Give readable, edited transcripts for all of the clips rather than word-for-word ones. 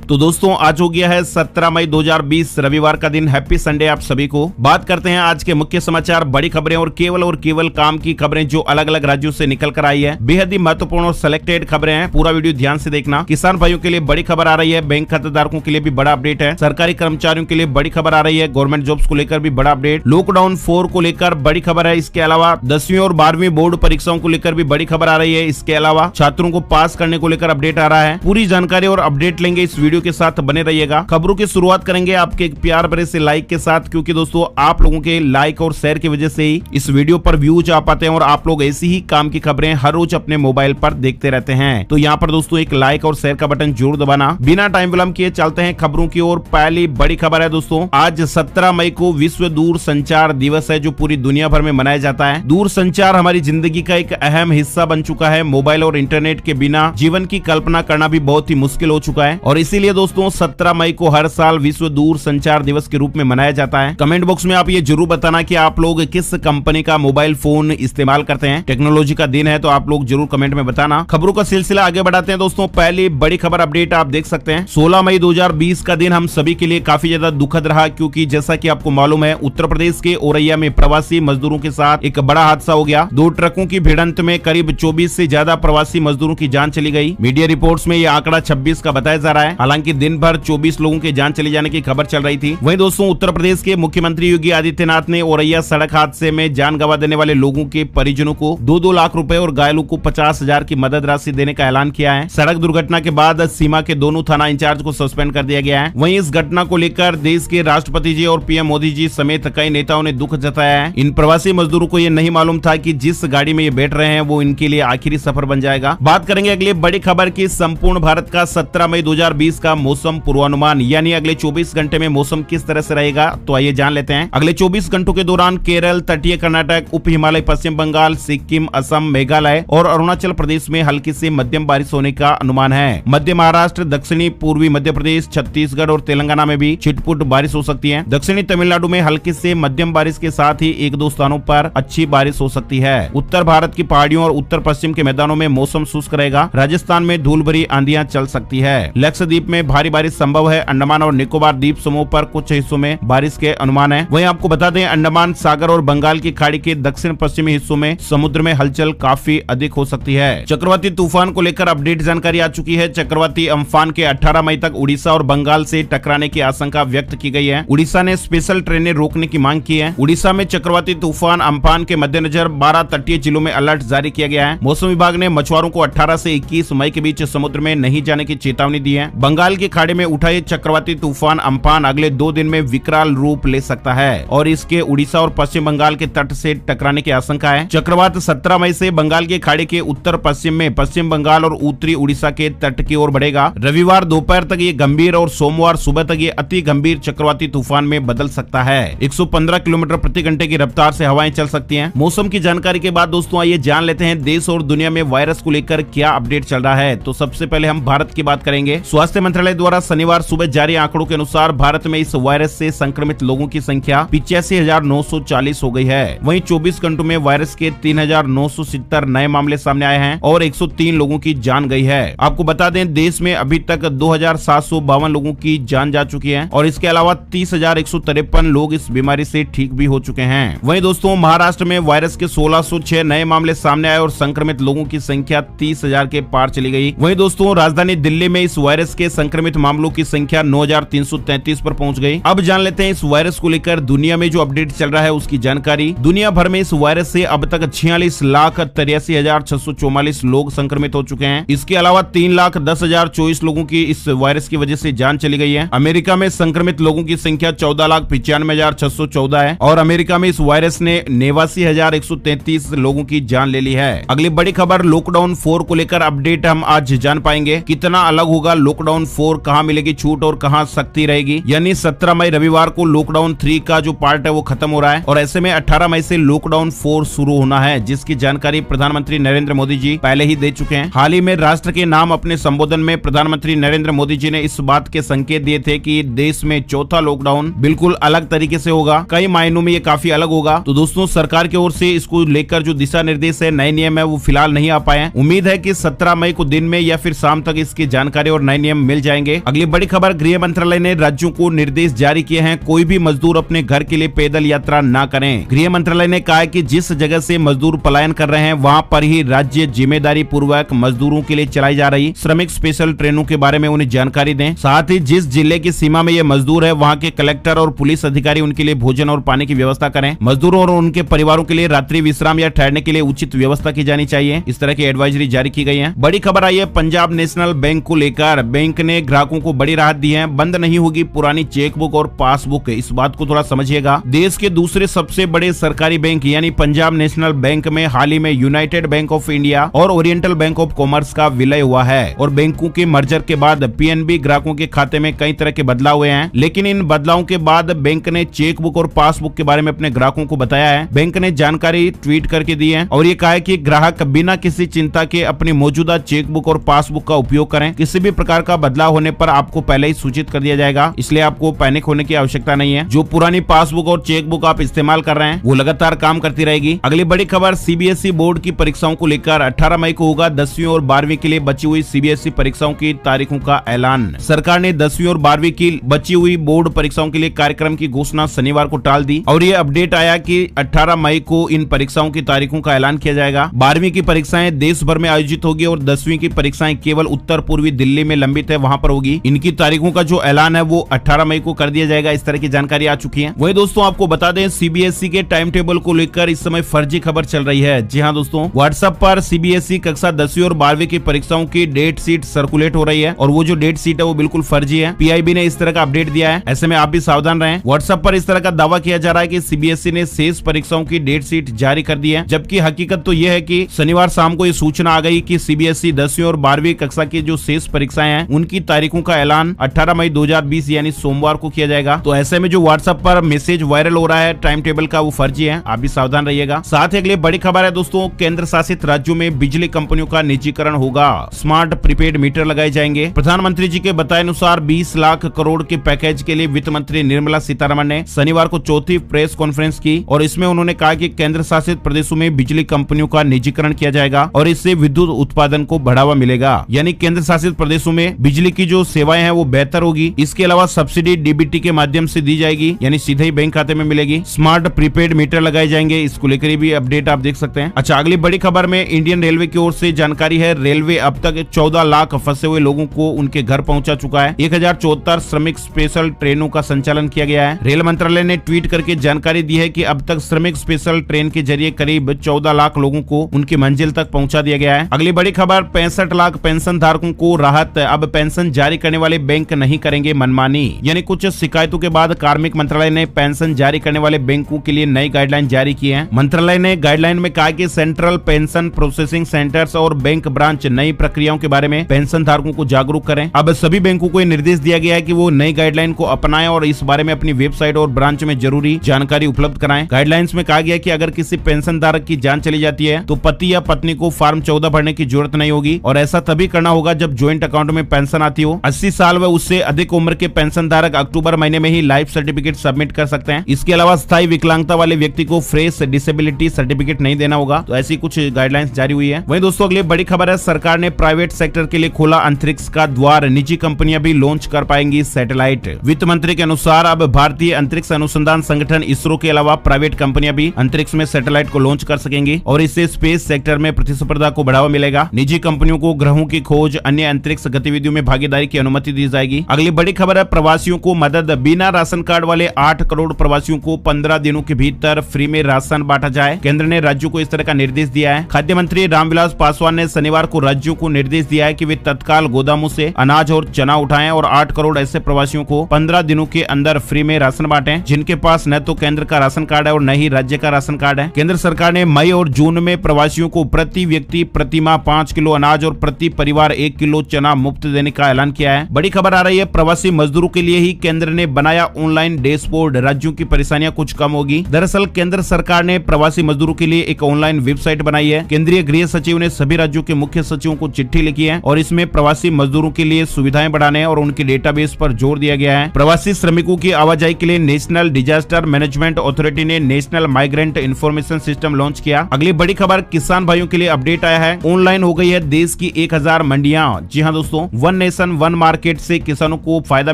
तो दोस्तों आज हो गया है 17 मई 2020 रविवार का दिन। हैप्पी संडे आप सभी को। बात करते हैं आज के मुख्य समाचार, बड़ी खबरें और केवल काम की खबरें जो अलग अलग राज्यों से निकल कर आई है। बेहद ही महत्वपूर्ण और सिलेक्टेड खबरें हैं, पूरा वीडियो ध्यान से देखना। किसान भाइयों के लिए बड़ी खबर आ रही है, बैंक खातेदारों के लिए भी बड़ा अपडेट है, सरकारी कर्मचारियों के लिए बड़ी खबर आ रही है, गवर्नमेंट जॉब्स को लेकर भी बड़ा अपडेट, लॉकडाउन 4 को लेकर बड़ी खबर है। इसके अलावा 10वीं और 12वीं बोर्ड परीक्षाओं को लेकर भी बड़ी खबर आ रही है। इसके अलावा छात्रों को पास करने को लेकर अपडेट आ रहा है। पूरी जानकारी और अपडेट लेंगे, इस वीडियो के साथ बने रहिएगा। खबरों की शुरुआत करेंगे आपके एक प्यार भरे से लाइक के साथ, क्योंकि दोस्तों आप लोगों के लाइक और शेयर की वजह से ही इस वीडियो पर व्यूज आ पाते हैं और आप लोग ऐसी ही काम की खबरें हर रोज अपने मोबाइल पर देखते रहते हैं। तो यहाँ पर दोस्तों एक लाइक और शेयर का बटन जरूर दबाना। बिना टाइम विलंब किए चलते हैं खबरों की ओर। पहली बड़ी खबर है दोस्तों, आज 17 मई को विश्व दूर संचार दिवस है, जो पूरी दुनिया भर में मनाया जाता है। दूर संचार हमारी जिंदगी का एक अहम हिस्सा बन चुका है। मोबाइल और इंटरनेट के बिना जीवन की कल्पना करना भी बहुत ही मुश्किल हो चुका है और इसीलिए दोस्तों 17 मई को हर साल विश्व दूर संचार दिवस के रूप में मनाया जाता है। कमेंट बॉक्स में आप ये जरूर बताना कि आप लोग किस कंपनी का मोबाइल फोन इस्तेमाल करते हैं। टेक्नोलॉजी का दिन है तो आप लोग जरूर कमेंट में बताना। खबरों का सिलसिला आगे बढ़ाते हैं दोस्तों। पहली बड़ी खबर अपडेट आप देख सकते हैं, 16 मई 2020 का दिन हम सभी के लिए काफी ज्यादा दुखद रहा, क्योंकि जैसा कि आपको मालूम है उत्तर प्रदेश के औरैया में प्रवासी मजदूरों के साथ एक बड़ा हादसा हो गया। 2 ट्रकों की भिड़ंत में करीब 24 से ज्यादा प्रवासी मजदूरों की जान चली गई। मीडिया रिपोर्ट्स में यह आंकड़ा 26 का बताया जा रहा है। हालांकि दिन भर 24 लोगों की जान चले जाने की खबर चल रही थी। वहीं दोस्तों उत्तर प्रदेश के मुख्यमंत्री योगी आदित्यनाथ ने औरैया सड़क हादसे में जान गंवा देने वाले लोगों के परिजनों को 2-2 लाख रुपए और घायलों को 50,000 की मदद राशि देने का ऐलान किया है। सड़क दुर्घटना के बाद सीमा के दोनों थाना इंचार्ज को सस्पेंड कर दिया गया है। वहीं इस घटना को लेकर देश के राष्ट्रपति जी और पीएम मोदी जी समेत कई नेताओं ने दुख जताया है। इन प्रवासी मजदूरों को ये नहीं मालूम था कि जिस गाड़ी में ये बैठ रहे हैं वो इनके लिए आखिरी सफर बन जाएगा। बात करेंगे अगली बड़ी खबर की, संपूर्ण भारत का 17 मई 2020 का मौसम पूर्वानुमान, यानी अगले 24 घंटे में मौसम किस तरह से रहेगा, तो आइए जान लेते हैं। अगले 24 घंटों के दौरान केरल, तटीय कर्नाटक, उप हिमालय, पश्चिम बंगाल, सिक्किम, असम, मेघालय और अरुणाचल प्रदेश में हल्की से मध्यम बारिश होने का अनुमान है। मध्य महाराष्ट्र, दक्षिणी पूर्वी मध्य प्रदेश, छत्तीसगढ़ और तेलंगाना में भी छिटपुट बारिश हो सकती है। दक्षिणी तमिलनाडु में हल्की से मध्यम बारिश के साथ ही 1-2 स्थानों पर अच्छी बारिश हो सकती है। उत्तर भारत की पहाड़ियों और उत्तर पश्चिम के मैदानों में मौसम शुष्क रहेगा। राजस्थान में धूल भरी आंधियां चल सकती है। लक्षद्वीप में भारी बारिश संभव है। अंडमान और निकोबार द्वीप समूह पर कुछ हिस्सों में बारिश के अनुमान है। वहीं आपको बता दें अंडमान सागर और बंगाल की खाड़ी के दक्षिण पश्चिमी हिस्सों में समुद्र में हलचल काफी अधिक हो सकती है। चक्रवाती तूफान को लेकर अपडेट जानकारी आ चुकी है। चक्रवाती अम्फान के 18 मई तक उड़ीसा और बंगाल से टकराने की आशंका व्यक्त की गई है। उड़ीसा ने स्पेशल ट्रेनें रोकने की मांग की है। उड़ीसा में चक्रवाती तूफान अम्फान के मद्देनजर 12 तटीय जिलों में अलर्ट जारी किया गया है। मौसम विभाग ने मछुआरों को 18 से 21 मई के बीच समुद्र में नहीं जाने की चेतावनी दी है। बंगाल की खाड़ी में उठा ये चक्रवाती तूफान अम्फान अगले 2 दिन में विकराल रूप ले सकता है और इसके उड़ीसा और पश्चिम बंगाल के तट से टकराने की आशंका है। चक्रवात 17 मई से बंगाल की खाड़ी के उत्तर पश्चिम में पश्चिम बंगाल और उत्तरी उड़ीसा के तट की ओर बढ़ेगा। रविवार दोपहर तक ये गंभीर और सोमवार सुबह तक ये अति गंभीर चक्रवाती तूफान में बदल सकता है। 115 किलोमीटर प्रति घंटे की रफ्तार से हवाएं चल सकती हैं। मौसम की जानकारी के बाद दोस्तों आइए जान लेते हैं देश और दुनिया में वायरस को लेकर क्या अपडेट चल रहा है। तो सबसे पहले हम भारत की बात करेंगे। स्वास्थ्य मंत्रालय द्वारा शनिवार सुबह जारी आंकड़ों के अनुसार भारत में इस वायरस से संक्रमित लोगों की संख्या 85,940 हो गई है। वहीं 24 घंटों में वायरस के 3,970 नए मामले सामने आए हैं और 103 लोगों की जान गई है। आपको बता दें देश में अभी तक 2,752 लोगों की जान जा चुकी है और इसके अलावा 30,153 लोग इस बीमारी से ठीक भी हो चुके हैं। वहीं दोस्तों महाराष्ट्र में वायरस के 1,606 नए मामले सामने आए और संक्रमित लोगों की संख्या 30,000 के पार चली गई। वहीं दोस्तों राजधानी दिल्ली में इस वायरस के संक्रमित मामलों की संख्या 9,333 पर पहुंच गई। अब जान लेते हैं इस वायरस को लेकर दुनिया में जो अपडेट चल रहा है उसकी जानकारी। दुनिया भर में इस वायरस से अब तक 46,83,644 लोग संक्रमित हो चुके हैं। इसके अलावा 3,10,024 लोगों की इस वायरस की वजह से जान चली गई है। अमेरिका में संक्रमित लोगों की संख्या 14,95,614 है और अमेरिका में इस वायरस ने 89,133 लोगों की जान ले ली है। अगली बड़ी खबर लॉकडाउन 4 को लेकर अपडेट हम आज जान पाएंगे। कितना अलग होगा लॉकडाउन 4, कहां मिलेगी छूट और कहां सख्ती रहेगी। यानी 17 मई रविवार को लॉकडाउन 3 का जो पार्ट है वो खत्म हो रहा है और ऐसे में 18 मई से लॉकडाउन 4 शुरू होना है, जिसकी जानकारी प्रधानमंत्री नरेंद्र मोदी जी पहले ही दे चुके हैं। हाल ही में राष्ट्र के नाम अपने संबोधन में प्रधानमंत्री नरेंद्र मोदी जी ने इस बात के संकेत दिए थे कि देश में चौथा लॉकडाउन बिल्कुल अलग तरीके से होगा। कई मायनों में ये काफी अलग होगा। तो दोस्तों सरकार की ओर से इसको लेकर जो दिशा निर्देश है, नए नियम है, वो फिलहाल नहीं आ पाए। उम्मीद है कि 17 मई को दिन में या फिर शाम तक इसकी जानकारी और नए नियम मिल मिल जाएंगे। अगली बड़ी खबर, गृह मंत्रालय ने राज्यों को निर्देश जारी किए हैं, कोई भी मजदूर अपने घर के लिए पैदल यात्रा न करें। गृह मंत्रालय ने कहा है कि जिस जगह से मजदूर पलायन कर रहे हैं वहां पर ही राज्य जिम्मेदारी पूर्वक मजदूरों के लिए चलाई जा रही श्रमिक स्पेशल ट्रेनों के बारे में उन्हें जानकारी दें। साथ ही जिस जिले की सीमा में ये मजदूर है वहां के कलेक्टर और पुलिस अधिकारी उनके लिए भोजन और पानी की व्यवस्था करें। मजदूरों और उनके परिवारों के लिए रात्रि विश्राम या ठहरने के लिए उचित व्यवस्था की जानी चाहिए। इस तरह की एडवाइजरी जारी की गई है। बड़ी खबर आई है पंजाब नेशनल बैंक को लेकर। बैंक ने ग्राहकों को बड़ी राहत दी है, बंद नहीं होगी पुरानी चेकबुक और पासबुक। इस बात को थोड़ा समझिएगा। देश के दूसरे सबसे बड़े सरकारी बैंक यानी पंजाब नेशनल बैंक में हाल ही में यूनाइटेड बैंक ऑफ इंडिया और ओरिएंटल बैंक ऑफ कॉमर्स का विलय हुआ है और बैंकों के मर्जर के बाद पीएनबी ग्राहकों के खाते में कई तरह के बदलाव हुए हैं। लेकिन इन बदलावों के बाद बैंक ने चेकबुक और पासबुक के बारे में अपने ग्राहकों को बताया है। बैंक ने जानकारी ट्वीट करके दी है और ये कहा है कि ग्राहक बिना किसी चिंता के अपनी मौजूदा चेकबुक और पासबुक का उपयोग करें। किसी भी प्रकार का बदलाव होने पर आपको पहले ही सूचित कर दिया जाएगा, इसलिए आपको पैनिक होने की आवश्यकता नहीं है। जो पुरानी पासबुक और चेकबुक आप इस्तेमाल कर रहे हैं वो लगातार काम करती रहेगी। अगली बड़ी खबर, सीबीएसई बोर्ड की परीक्षाओं को लेकर 18 मई को होगा 10वीं और 12वीं के लिए बची हुई सीबीएसई परीक्षाओं की तारीखों का ऐलान। सरकार ने 10वीं और 12वीं की बची हुई बोर्ड परीक्षाओं के लिए कार्यक्रम की घोषणा शनिवार को टाल दी और ये अपडेट आया कि 18 मई को इन परीक्षाओं की तारीखों का ऐलान किया जाएगा। 12वीं की परीक्षाएं देश भर में आयोजित होगी और 10वीं की परीक्षाएं केवल उत्तर पूर्वी दिल्ली में लंबित है, वहां पर होगी। इनकी तारीखों का जो ऐलान है वो 18 मई को कर दिया जाएगा। इस तरह की जानकारी आ चुकी है। वही दोस्तों आपको बता दें, सीबीएसई के टाइम टेबल को लेकर इस समय फर्जी खबर चल रही है। जी हाँ दोस्तों, व्हाट्सएप पर सीबीएसई कक्षा 10वीं और 12वीं की परीक्षाओं की डेट शीट सर्कुलेट हो रही है और वो जो डेट शीट है वो बिल्कुल फर्जी है। पीआईबी ने इस तरह का अपडेट दिया है, ऐसे में आप भी सावधान रहें। व्हाट्सएप पर इस तरह का दावा किया जा रहा है कि सीबीएसई ने शेष परीक्षाओं की डेट शीट जारी कर दी है, जबकि हकीकत तो यह है कि शनिवार शाम को ये सूचना आ गई कि सीबीएसई 10वीं और 12वीं कक्षा की जो शेष परीक्षाएं हैं उनकी तारीखों का ऐलान 18 मई 2020 यानी सोमवार को किया जाएगा। तो ऐसे में जो व्हाट्सएप पर मैसेज वायरल हो रहा है टाइम टेबल का वो फर्जी है, आप भी सावधान रहिएगा। साथ ही अगली बड़ी खबर है दोस्तों, केंद्र शासित राज्यों में बिजली कंपनियों का निजीकरण होगा, स्मार्ट प्रीपेड मीटर लगाए जाएंगे। प्रधानमंत्री जी के बताए अनुसार 20 लाख करोड़ के पैकेज के लिए वित्त मंत्री निर्मला सीतारमण ने शनिवार को चौथी प्रेस कॉन्फ्रेंस की और इसमें उन्होंने कहा कि केंद्र शासित प्रदेशों में बिजली कंपनियों का निजीकरण किया जाएगा और इससे विद्युत उत्पादन को बढ़ावा मिलेगा। यानी केंद्र शासित प्रदेशों में बिजली की जो सेवाएं हैं वो बेहतर होगी। इसके अलावा सब्सिडी डीबीटी के माध्यम से दी जाएगी, यानी सीधे ही बैंक खाते में मिलेगी। स्मार्ट प्रीपेड मीटर लगाए जाएंगे, इसको लेकर भी अपडेट आप देख सकते हैं। अच्छा, अगली बड़ी खबर में इंडियन रेलवे की ओर से जानकारी है, रेलवे अब तक 14 लाख फंसे हुए लोगों को उनके घर पहुंचा चुका है। 1074 श्रमिक स्पेशल ट्रेनों का संचालन किया गया है। रेल मंत्रालय ने ट्वीट करके जानकारी दी है कि अब तक श्रमिक स्पेशल ट्रेन के जरिए करीब 14 लाख लोगों को उनकी मंजिल तक पहुंचा दिया गया है। अगली बड़ी खबर, 65 लाख पेंशन धारकों को राहत, अब पेंशन जारी करने वाले बैंक नहीं करेंगे मनमानी। यानी कुछ शिकायतों के बाद कार्मिक मंत्रालय ने पेंशन जारी करने वाले बैंकों के लिए नई गाइडलाइन जारी की है। मंत्रालय ने गाइडलाइन में कहा कि सेंट्रल पेंशन प्रोसेसिंग सेंटर्स और बैंक ब्रांच नई प्रक्रियाओं के बारे में पेंशन धारकों को जागरूक करें। अब सभी बैंकों को निर्देश दिया गया है कि वो नई गाइडलाइन को अपनाएं और इस बारे में अपनी वेबसाइट और ब्रांच में जरूरी जानकारी उपलब्ध कराएं। गाइडलाइंस में कहा गया कि अगर किसी पेंशन धारक की जान चली जाती है तो पति या पत्नी को फॉर्म 14 भरने की जरूरत नहीं होगी और ऐसा तभी करना होगा जब ज्वाइंट अकाउंट में पेंशन आती हो। 80 साल व उससे अधिक उम्र के पेंशन धारक अक्टूबर महीने में ही लाइफ सर्टिफिकेट सबमिट कर सकते हैं। इसके अलावा स्थायी विकलांगता वाले व्यक्ति को फ्रेश डिसेबिलिटी सर्टिफिकेट नहीं देना होगा। तो ऐसी कुछ गाइडलाइंस जारी हुई है। वहीं दोस्तों अगली बड़ी खबर है, सरकार ने प्राइवेट सेक्टर के लिए खोला अंतरिक्ष का द्वार, निजी कंपनियां भी लॉन्च कर पाएंगी सैटेलाइट। वित्त मंत्री के अनुसार अब भारतीय अंतरिक्ष अनुसंधान संगठन इसरो के अलावा प्राइवेट कंपनियां भी अंतरिक्ष में सैटेलाइट को लॉन्च कर सकेंगी और इससे स्पेस सेक्टर में प्रतिस्पर्धा को बढ़ावा मिलेगा। निजी कंपनियों को ग्रहों की खोज, अन्य अंतरिक्ष गतिविधियों में भागीदारी की अनुमति दी जाएगी। अगली बड़ी खबर है, प्रवासियों को मदद, बिना राशन कार्ड वाले 8 करोड़ प्रवासियों को 15 दिनों के भीतर फ्री में राशन बांटा जाए। केंद्र ने राज्यों को इस तरह का निर्देश दिया है। खाद्य मंत्री रामविलास पासवान ने शनिवार को राज्यों को निर्देश दिया है कि वे तत्काल गोदामों से अनाज और चना उठाएं और 8 करोड़ ऐसे प्रवासियों को 15 दिनों के अंदर फ्री में राशन बांटें जिनके पास न तो केंद्र का राशन कार्ड है और न ही राज्य का राशन कार्ड है। केंद्र सरकार ने मई और जून में प्रवासियों को प्रति व्यक्ति प्रति माह 5 किलो अनाज और प्रति परिवार 1 किलो चना मुफ्त देने का ऐलान किया है। बड़ी खबर आ रही है, प्रवासी मजदूरों के लिए ही केंद्र ने बनाया ऑनलाइन डैशबोर्ड, राज्यों की परेशानियां कुछ कम होगी। दरअसल केंद्र सरकार ने प्रवासी मजदूरों के लिए एक ऑनलाइन वेबसाइट बनाई है। केंद्रीय गृह सचिव ने सभी राज्यों के मुख्य सचिवों को चिट्ठी लिखी है और इसमें प्रवासी मजदूरों के लिए सुविधाएं बढ़ाने और उनके डेटाबेस पर जोर दिया गया है। प्रवासी श्रमिकों की आवाजाही के लिए नेशनल डिजास्टर मैनेजमेंट अथॉरिटी ने national migrant information system launch किया। अगली बड़ी खबर, किसान भाइयों के लिए अपडेट आया है, ऑनलाइन हो गई है देश की 1000 मंडियां। जी हाँ दोस्तों, वन नेशन वन मार्केट से किसानों को फायदा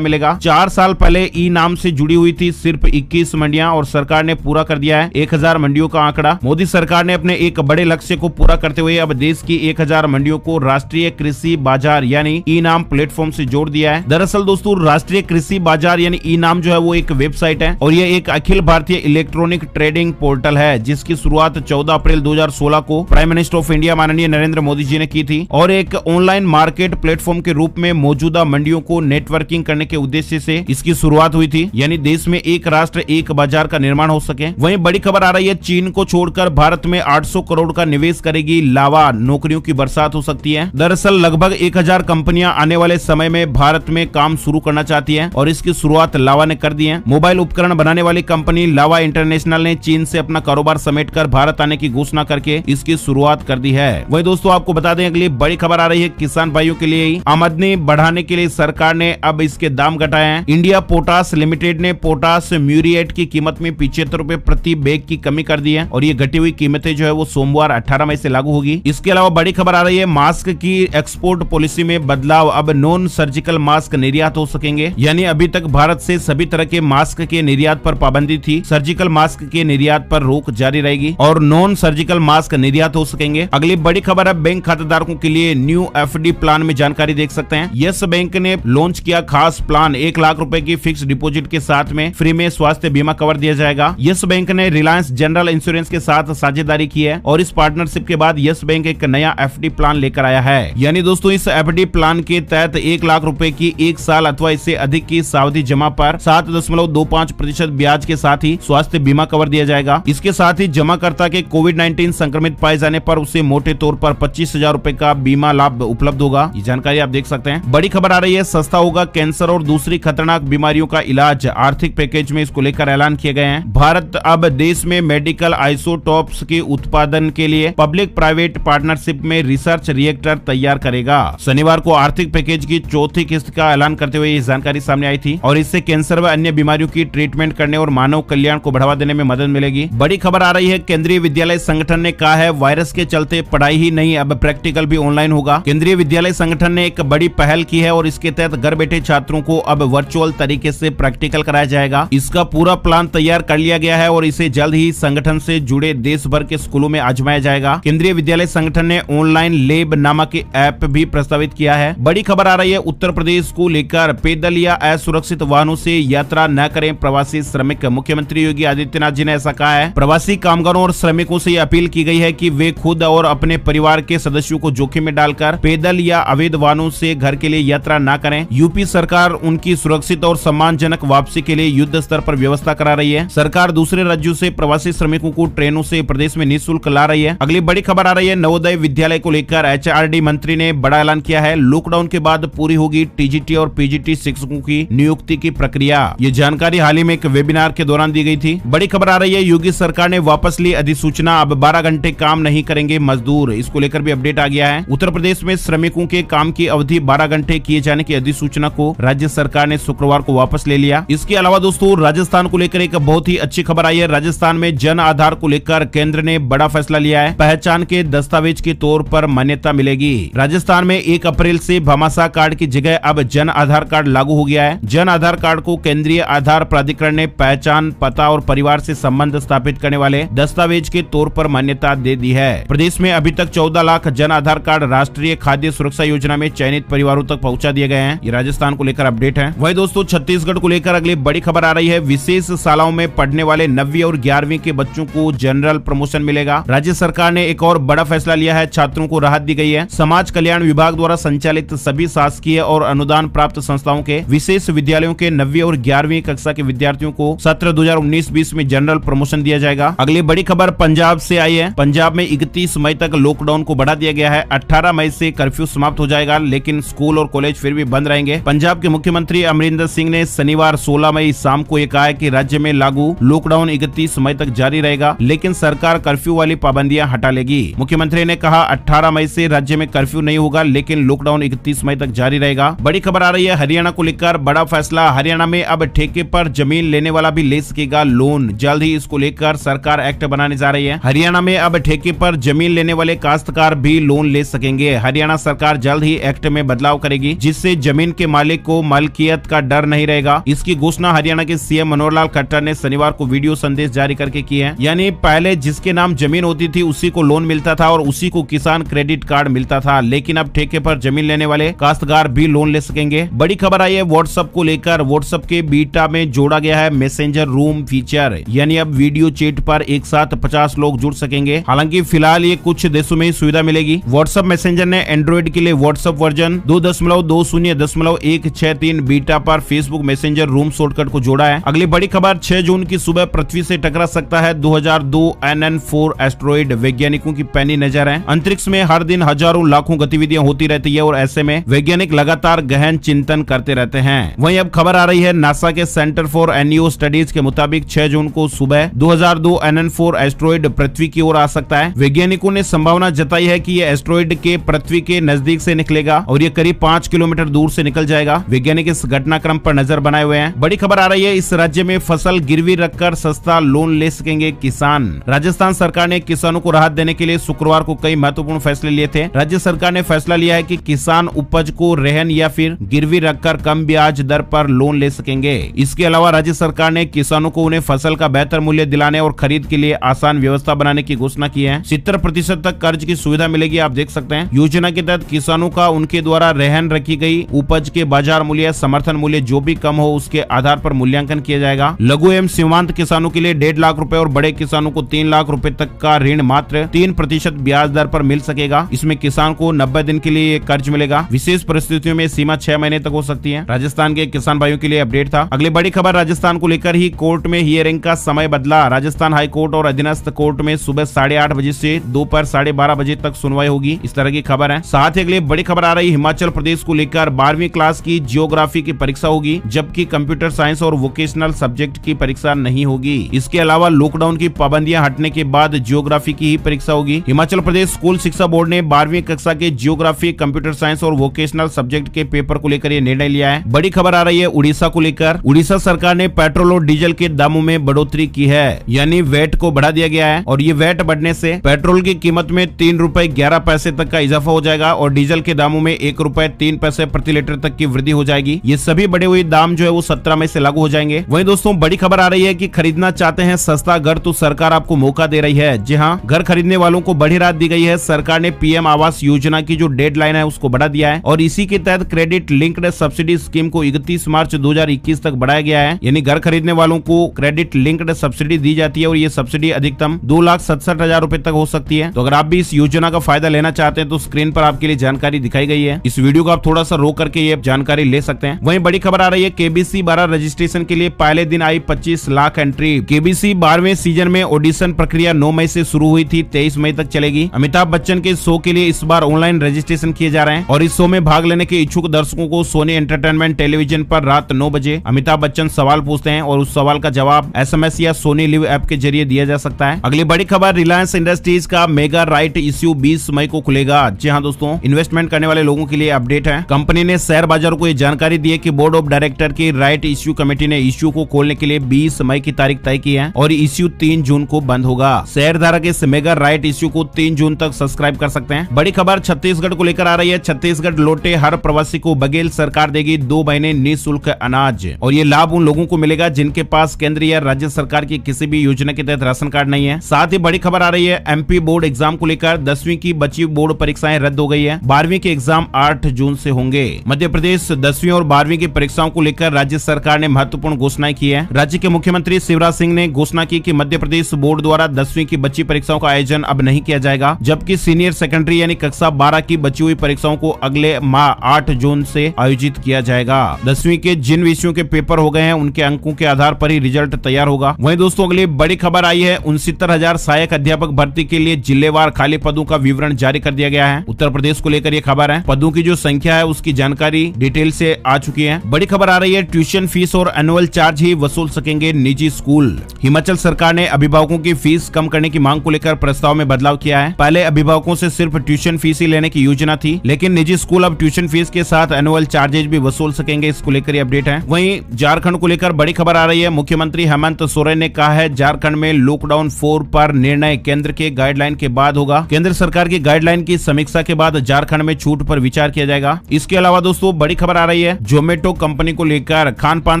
मिलेगा। 4 साल पहले ई नाम से जुड़ी हुई थी सिर्फ 21 मंडियां और सरकार ने पूरा कर दिया है 1000 मंडियों का आंकड़ा। मोदी सरकार ने अपने एक बड़े लक्ष्य को पूरा करते हुए अब देश की 1000 मंडियों को राष्ट्रीय कृषि बाजार यानी ई नाम प्लेटफॉर्म से जोड़ दिया है। दरअसल दोस्तों, राष्ट्रीय कृषि बाजार यानी ई नाम जो है वो एक वेबसाइट है और ये एक Akhil Bharatiya electronic trading portal है जिसकी शुरुआत 14 अप्रैल 2016 को प्राइम मिनिस्टर ऑफ इंडिया माननीय नरेंद्र मोदी जी ने की थी और एक ऑनलाइन मार्केट प्लेटफॉर्म के रूप में मौजूदा मंडियों को नेटवर्किंग करने के उद्देश्य से इसकी शुरुआत हुई थी, यानी देश में एक राष्ट्र एक बाजार का निर्माण हो सके। वहीं बड़ी खबर आ रही है, चीन को छोड़कर भारत में 800 करोड़ का निवेश करेगी लावा, नौकरियों की बरसात हो सकती है। दरअसल लगभग 1000 कंपनियां आने वाले समय में भारत में काम शुरू करना चाहती हैं और इसकी शुरुआत लावा ने कर दी है। मोबाइल उपकरण बनाने वाली कंपनी लावा इंटरनेशनल ने चीन से अपना कारोबार समेटकर भारत आने की घोषणा करके इसकी शुरुआत कर दी है। वहीं दोस्तों आपको बता दें, अगली बड़ी खबर आ रही है किसान भाइयों के लिए। आमदनी बढ़ाने के लिए सरकार ने अब इसके दाम घटाए हैं। इंडिया पोटास लिमिटेड ने पोटास म्यूरिएट की कीमत में 75 रुपए प्रति बैग की कमी कर दी है और ये घटी हुई कीमतें जो है वो सोमवार 18 मई से लागू होगी। इसके अलावा बड़ी खबर आ रही है, मास्क की एक्सपोर्ट पॉलिसी में बदलाव, अब नॉन सर्जिकल मास्क निर्यात हो सकेंगे। यानी अभी तक भारत से सभी तरह के मास्क के निर्यात पर पाबंदी थी, सर्जिकल मास्क के निर्यात पर रोक जारी रहेगी और नॉन सर्जिकल मास्क निर्यात हो सकेंगे। अगली बड़ी खबर है, बैंक खातेदारों के लिए न्यू एफडी प्लान में जानकारी देख सकते हैं। यस बैंक ने लॉन्च किया खास प्लान, 1 लाख रुपए की फिक्स डिपॉजिट के साथ में फ्री में स्वास्थ्य बीमा कवर दिया जाएगा। यस बैंक ने रिलायंस जनरल इंश्योरेंस के साथ साझेदारी की है और इस पार्टनरशिप के बाद यस बैंक एक नया एफडी प्लान लेकर आया है। यानी दोस्तों इस एफडी प्लान के तहत 1 लाख रुपए की 1 साल अथवा इससे अधिक की सावधि जमा पर 7.25% ब्याज के साथ ही स्वास्थ्य बीमा कवर दिया जाएगा। इसके साथ ही जमाकर्ता के कोविड-19 संक्रमित पाए जाने पर उसे मोटे तौर पर 25,000 रुपए का बीमा लाभ उपलब्ध होगा। ये जानकारी आप देख सकते हैं। बड़ी खबर आ रही है, सस्ता होगा कैंसर और दूसरी खतरनाक बीमारियों का इलाज, आर्थिक पैकेज में इसको लेकर ऐलान किए गए हैं। भारत अब देश में मेडिकल आइसोटॉप्स के उत्पादन के लिए पब्लिक प्राइवेट पार्टनरशिप में रिसर्च रिएक्टर तैयार करेगा। शनिवार को आर्थिक पैकेज की चौथी किस्त का ऐलान करते हुए ये जानकारी सामने आई थी और इससे कैंसर व अन्य बीमारियों की ट्रीटमेंट करने और मानव कल्याण को बढ़ावा देने में मदद मिलेगी। बड़ी खबर आ रही है, केंद्रीय विद्यालय संगठन ने कहा है वायरस के चलते पढ़ाई ही नहीं अब प्रैक्टिकल भी ऑनलाइन होगा। केंद्रीय विद्यालय संगठन ने एक बड़ी पहल की है और इसके तहत घर बैठे छात्रों को अब वर्चुअल तरीके से प्रैक्टिकल कराया जाएगा। इसका पूरा प्लान तैयार कर लिया गया है और इसे जल्द ही संगठन से जुड़े देश भर के स्कूलों में आजमाया जाएगा। केंद्रीय विद्यालय संगठन ने ऑनलाइन लेब नामक ऐप भी प्रस्तावित किया है। बड़ी खबर आ रही है, उत्तर प्रदेश को लेकर पैदल या असुरक्षित वाहनों से यात्रा न करें प्रवासी श्रमिक। मुख्यमंत्री योगी आदित्यनाथ जी ने ऐसा कहा है। प्रवासी कामगारों और श्रमिकों से अपील की गई है कि वे खुद और अपने परिवार के सदस्यों को जोखिम में डालकर पैदल या अवैध वाहनों से घर के लिए यात्रा न करें। यूपी सरकार उनकी सुरक्षित और सम्मानजनक वापसी के लिए युद्ध स्तर पर व्यवस्था करा रही है। सरकार दूसरे राज्यों से प्रवासी श्रमिकों को ट्रेनों से प्रदेश में निःशुल्क ला रही है। अगली बड़ी खबर आ रही है, नवोदय विद्यालय को लेकर एचआरडी मंत्री ने बड़ा ऐलान किया है। लॉकडाउन के बाद पूरी होगी टीजीटी और पीजीटी शिक्षकों की नियुक्ति की प्रक्रिया। ये जानकारी हाल ही में एक वेबिनार के दौरान दी गई थी। बड़ी खबर आ रही है, योगी सरकार ने वापस ली अधिसूचना, अब 12 घंटे काम नहीं करेंगे मजदूर। इसको लेकर भी अपडेट आ गया है। उत्तर प्रदेश में श्रमिकों के काम की अवधि 12 घंटे किए जाने की अधिसूचना को राज्य सरकार ने शुक्रवार को वापस ले लिया। इसके अलावा दोस्तों राजस्थान को लेकर एक बहुत ही अच्छी खबर आई है। राजस्थान में जन आधार को लेकर केंद्र ने बड़ा फैसला लिया है। पहचान के दस्तावेज के तौर पर मान्यता मिलेगी। राजस्थान में 1 अप्रैल से भामाशाह कार्ड की जगह अब जन आधार कार्ड लागू हो गया है। जन आधार कार्ड को केंद्रीय आधार प्राधिकरण ने पहचान, पता और परिवार से संबंध स्थापित करने वाले दस्तावेज के तौर पर मान्यता दे दी है। प्रदेश में अभी तक 14 लाख जन आधार कार्ड राष्ट्रीय खाद्य सुरक्षा योजना में चयनित परिवारों तक पहुंचा दिए गए हैं। ये राजस्थान को लेकर अपडेट है। वही दोस्तों छत्तीसगढ़ को लेकर अगली बड़ी खबर आ रही है। विशेष शालाओं में पढ़ने वाले 9वीं और 11वीं के बच्चों को जनरल प्रमोशन मिलेगा। राज्य सरकार ने एक और बड़ा फैसला लिया है। छात्रों को राहत दी गई है। समाज कल्याण विभाग द्वारा संचालित सभी शासकीय और अनुदान प्राप्त संस्थाओं के विशेष विद्यालयों के 9वीं और 11वीं कक्षा के विद्यार्थियों को सत्र 2019-20 में जनरल प्रमोशन दिया जाएगा। अगली बड़ी खबर पंजाब से आई है। पंजाब में 31 मई तक लॉकडाउन को बढ़ा दिया गया है। 18 मई से कर्फ्यू समाप्त हो जाएगा, लेकिन स्कूल और कॉलेज फिर भी बंद रहेंगे। पंजाब के मुख्यमंत्री अमरिंदर सिंह ने शनिवार 16 मई शाम को ये कहा है कि राज्य में लागू लॉकडाउन 31 मई तक जारी रहेगा, लेकिन सरकार कर्फ्यू वाली पाबंदियां हटा लेगी। मुख्यमंत्री ने कहा 18 मई से राज्य में कर्फ्यू नहीं होगा, लेकिन लॉकडाउन 31 मई तक जारी रहेगा। बड़ी खबर आ रही है हरियाणा को लेकर बड़ा फैसला। हरियाणा में अब ठेके पर जमीन लेने वाला भी ले सकेगा लोन। जल्द ही इसको लेकर सरकार एक्ट बनाने जा रही है। हरियाणा में अब ठेके पर जमीन लेने वाले काश्तकार भी लोन ले सकेंगे। हरियाणा सरकार जल्द ही एक्ट में बदलाव बदलाव करेगी, जिससे जमीन के मालिक को मालकियत का डर नहीं रहेगा। इसकी घोषणा हरियाणा के सीएम मनोहर लाल खट्टर ने शनिवार को वीडियो संदेश जारी करके की है। यानी पहले जिसके नाम जमीन होती थी उसी को लोन मिलता था और उसी को किसान क्रेडिट कार्ड मिलता था, लेकिन अब ठेके पर जमीन लेने वाले काश्तकार भी लोन ले सकेंगे। बड़ी खबर आई है व्हाट्सएप को लेकर। व्हाट्सएप के बीटा में जोड़ा गया है मैसेंजर रूम फीचर, यानी अब वीडियो चैट पर एक साथ 50 लोग जुड़ सकेंगे। हालांकि फिलहाल ये कुछ देशों में ही सुविधा मिलेगी। व्हाट्सएप मैसेंजर ने एंड्रॉइड के लिए व्हाट्सएप वर्जन 2.20.163 बीटा पर फेसबुक मैसेंजर रूम शॉर्टकट को जोड़ा है। अगली बड़ी खबर 6 जून की सुबह पृथ्वी से टकरा सकता है 2002 NN4 एस्ट्रॉइड। वैज्ञानिकों की पैनी नजर है। अंतरिक्ष में हर दिन हजारों लाखों गतिविधियां होती रहती है और ऐसे में वैज्ञानिक लगातार गहन चिंतन करते रहते हैं। वहीं अब खबर आ रही है नासा के सेंटर फॉर एनियो स्टडीज के मुताबिक 6 जून को सुबह 2002 NN4 एस्ट्रॉइड पृथ्वी की ओर आ सकता है। वैज्ञानिकों ने संभावना जताई है कि यह एस्ट्रॉइड के पृथ्वी के नजदीक से निकलेगा और ये करीब 5 किलोमीटर दूर से निकल जाएगा। वैज्ञानिक इस घटनाक्रम पर नजर बनाए हुए हैं। बड़ी खबर आ रही है इस राज्य में फसल गिरवी रखकर सस्ता लोन ले सकेंगे किसान। राजस्थान सरकार ने किसानों को राहत देने के लिए शुक्रवार को कई महत्वपूर्ण फैसले लिए थे। राज्य सरकार ने फैसला लिया है कि किसान उपज को रहन या फिर गिरवी रखकर कम ब्याज दर पर लोन ले सकेंगे। इसके अलावा राज्य सरकार ने किसानों को उन्हें फसल का बेहतर मूल्य दिलाने और खरीद के लिए आसान व्यवस्था बनाने की घोषणा की है। 70% तक कर्ज की सुविधा मिलेगी। आप देख सकते हैं योजना के तहत किसानों का उनके द्वारा रहन रखी गई उपज के बाजार मूल्य समर्थन मूल्य जो भी कम हो उसके आधार पर मूल्यांकन किया जाएगा। लघु एवं सीमांत किसानों के लिए 1.5 लाख रुपए और बड़े किसानों को 3 लाख रुपए तक का ऋण मात्र 3% ब्याज दर पर मिल सकेगा। इसमें किसान को 90 दिन के लिए कर्ज मिलेगा। विशेष परिस्थितियों में सीमा 6 महीने तक हो सकती है। राजस्थान के किसान भाइयों के लिए अपडेट था। अगली बड़ी खबर राजस्थान को लेकर ही कोर्ट में हियरिंग का समय बदला। राजस्थान हाई कोर्ट और अधीनस्थ कोर्ट में सुबह 8:30 बजे से दोपहर 12:30 बजे तक सुनवाई होगी। इस तरह की खबर है। साथ ही अगली बड़ी खबर आ रही हिमाचल प्रदेश को लेकर 12वीं क्लास की जियोग्राफी की परीक्षा होगी, जबकि कंप्यूटर साइंस और वोकेशनल सब्जेक्ट की परीक्षा नहीं होगी। इसके अलावा लॉकडाउन की पाबंदियां हटने के बाद जियोग्राफी की ही परीक्षा होगी। हिमाचल प्रदेश स्कूल शिक्षा बोर्ड ने 12वीं कक्षा के जियोग्राफी, कंप्यूटर साइंस और वोकेशनल सब्जेक्ट के पेपर को लेकर यह निर्णय लिया है। बड़ी खबर आ रही है उड़ीसा को लेकर। उड़ीसा सरकार ने पेट्रोल और डीजल के दामों में बढ़ोतरी की है, यानी वैट को बढ़ा दिया गया है और ये वैट बढ़ने से पेट्रोल की कीमत में 3 रुपए 11 पैसे तक का इजाफा हो जाएगा और डीजल के दामों में 1 रुपए 3 पैसे प्रति लीटर तक की वृद्धि हो जाएगी। ये सभी बढ़े हुए दाम जो है वो 17 मई से लागू हो जाएंगे। वहीं दोस्तों बड़ी खबर आ रही है कि खरीदना चाहते हैं सस्ता घर तो सरकार आपको मौका दे रही है। जी हाँ, घर खरीदने वालों को बड़ी राहत दी गई है। सरकार ने पीएम आवास योजना की जो डेडलाइन है उसको बढ़ा दिया है और इसी के तहत क्रेडिट लिंक्ड सब्सिडी स्कीम को 31 मार्च 2021 तक बढ़ाया गया है। यानी घर खरीदने वालों को क्रेडिट लिंक्ड सब्सिडी दी जाती है और ये सब्सिडी अधिकतम 2,67,000 रुपए तक हो सकती है। तो अगर आप भी इस योजना का फायदा लेना चाहते हैं तो स्क्रीन पर आपके लिए जानकारी दिखाई गई है। इस वीडियो को आप थोड़ा सा रोक करके ये जानकारी ले सकते हैं। वहीं बड़ी खबर आ रही है केबीसी 12 रजिस्ट्रेशन के लिए पहले दिन आई 25 लाख एंट्री। केबीसी 12वें सीजन में ऑडिशन प्रक्रिया 9 मई से शुरू हुई थी, 23 मई तक चलेगी। अमिताभ बच्चन के शो के लिए इस बार ऑनलाइन रजिस्ट्रेशन किए जा रहे हैं और इस शो में भाग लेने के इच्छुक दर्शकों को सोनी एंटरटेनमेंट टेलीविजन पर रात 9 बजे अमिताभ बच्चन सवाल पूछते हैं और उस सवाल का जवाब SMS या सोनी लिव ऐप के जरिए दिया जा सकता है। अगली बड़ी खबर रिलायंस इंडस्ट्रीज का मेगा राइट इश्यू 20 मई को खुलेगा। जी हाँ दोस्तों, इन्वेस्टमेंट करने वाले लोगों के लिए अपडेट है। कंपनी ने शेयर बाजारों को ये जानकारी दी है कि बोर्ड ऑफ डायरेक्टर की राइट इश्यू कमेटी ने इश्यू को खोलने के लिए 20 मई की तारीख तय की है और इश्यू 3 जून को बंद होगा। शेयर धारक इस मेगा राइट इश्यू को 3 जून तक सब्सक्राइब कर सकते हैं। बड़ी खबर छत्तीसगढ़ को लेकर आ रही है। छत्तीसगढ़ लौटे हर प्रवासी को बघेल सरकार देगी 2 महीने निःशुल्क अनाज और ये लाभ उन लोगों को मिलेगा जिनके पास केंद्र या राज्य सरकार की किसी भी योजना के तहत राशन कार्ड नहीं है। साथ ही बड़ी खबर आ रही है MP बोर्ड एग्जाम को लेकर 10वीं की बची बोर्ड परीक्षाएं रद्द हो गई है। 12वीं के एग्जाम 8 जून से होंगे। मध्य प्रदेश 10वीं और 12वीं की परीक्षाओं को लेकर राज्य सरकार ने महत्वपूर्ण घोषणाएं की है। राज्य के मुख्यमंत्री शिवराज सिंह ने घोषणा की कि मध्य प्रदेश बोर्ड द्वारा 10वीं की बची परीक्षाओं का आयोजन अब नहीं किया जाएगा, जबकि सीनियर सेकेंडरी यानी कक्षा 12 की बची हुई परीक्षाओं को अगले माह 8 जून से आयोजित किया जाएगा। 10वीं के जिन विषयों के पेपर हो गए हैं उनके अंकों के आधार पर ही रिजल्ट तैयार होगा। वहीं दोस्तों अगली बड़ी खबर आई है 69,000 सहायक अध्यापक भर्ती के लिए जिलेवार खाली पदों का विवरण जारी कर दिया गया है। उत्तर प्रदेश को लेकर यह खबर है। पदों की जो संख्या है उसकी जानकारी डिटेल से आ चुकी है। बड़ी खबर आ रही है ट्यूशन फीस और एनुअल चार्ज ही वसूल सकेंगे निजी स्कूल। हिमाचल सरकार ने अभिभावकों की फीस कम करने की मांग को लेकर प्रस्ताव में बदलाव किया है। पहले अभिभावकों से सिर्फ ट्यूशन फीस ही लेने की योजना थी, लेकिन निजी स्कूल अब ट्यूशन फीस के साथ एनुअल चार्जेज भी वसूल सकेंगे। इसको लेकर अपडेट है। वहीं झारखंड को लेकर बड़ी खबर आ रही है। मुख्यमंत्री हेमंत सोरेन ने कहा है झारखंड में लॉकडाउन 4 पर निर्णय केंद्र के गाइडलाइन के बाद होगा। केंद्र सरकार की गाइडलाइन की समीक्षा के बाद झारखंड में छूट पर विचार विचार किया जाएगा। इसके अलावा दोस्तों बड़ी खबर आ रही है जोमेटो कंपनी को लेकर। खान पान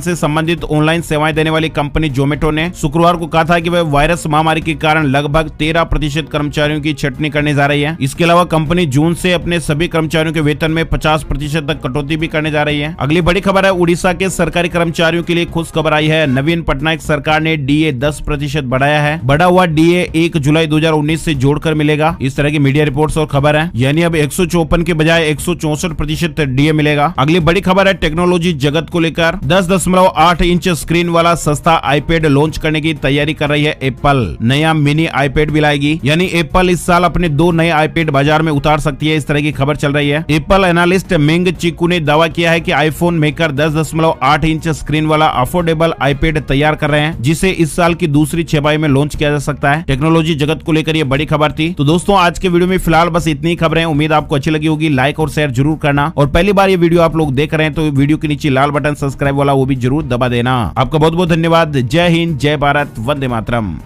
से संबंधित ऑनलाइन सेवाएं देने वाली कंपनी जोमेटो ने शुक्रवार को कहा था कि वह वायरस महामारी के कारण लगभग 13% कर्मचारियों की छटनी करने जा रही है। इसके अलावा कंपनी जून से अपने सभी कर्मचारियों के वेतन में 50% तक कटौती भी करने जा रही है। अगली बड़ी खबर है उड़ीसा के सरकारी कर्मचारियों के लिए खुश खबर आई है। नवीन पटनायक सरकार ने डीए 10% बढ़ाया है। बढ़ा हुआ डीए 1 जुलाई 2019 से जोड़कर मिलेगा। इस तरह की मीडिया रिपोर्ट्स और खबर है, यानी अब 154 के बजाय 164% डीए मिलेगा। अगली बड़ी खबर है टेक्नोलॉजी जगत को लेकर। 10.8 इंच स्क्रीन वाला सस्ता आईपैड लॉन्च करने की तैयारी कर रही है एप्पल। नया मिनी आईपैड भी लाएगी, यानी एप्पल इस साल अपने 2 नए आईपैड बाजार में उतार सकती है। इस तरह की खबर चल रही है। एप्पल एनालिस्ट मेंग चिकू ने दावा किया है कि आईफोन मेकर 10.8 इंच स्क्रीन वाला अफोर्डेबल आईपैड तैयार कर रहे हैं, जिसे इस साल की दूसरी छमाही में लॉन्च किया जा सकता है। टेक्नोलॉजी जगत को लेकर ये बड़ी खबर थी। तो दोस्तों आज के वीडियो में फिलहाल बस इतनी खबरें। उम्मीद आपको अच्छी लगी होगी। लाइक और शेयर जरूर करना, और पहली बार ये वीडियो आप लोग देख रहे हैं तो वीडियो के नीचे लाल बटन सब्सक्राइब वाला वो भी जरूर दबा देना। आपका बहुत बहुत धन्यवाद। जय हिंद, जय भारत, वंदे मातरम।